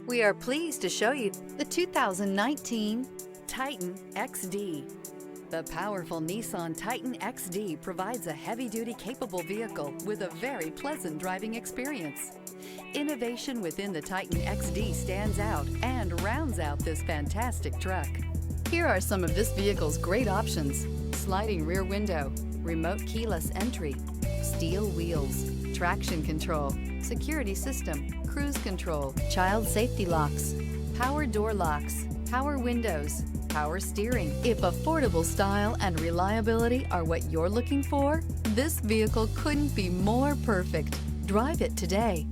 We are pleased to show you the 2019 Titan XD. The powerful Nissan Titan XD provides a heavy-duty capable vehicle with a very pleasant driving experience. Innovation within the Titan XD stands out and rounds out this fantastic truck. Here are some of this vehicle's great options: sliding rear window, remote keyless entry, steel wheels, traction control, security system, cruise control, child safety locks, power door locks, power windows, power steering. If affordable style and reliability are what you're looking for, this vehicle couldn't be more perfect. Drive it today.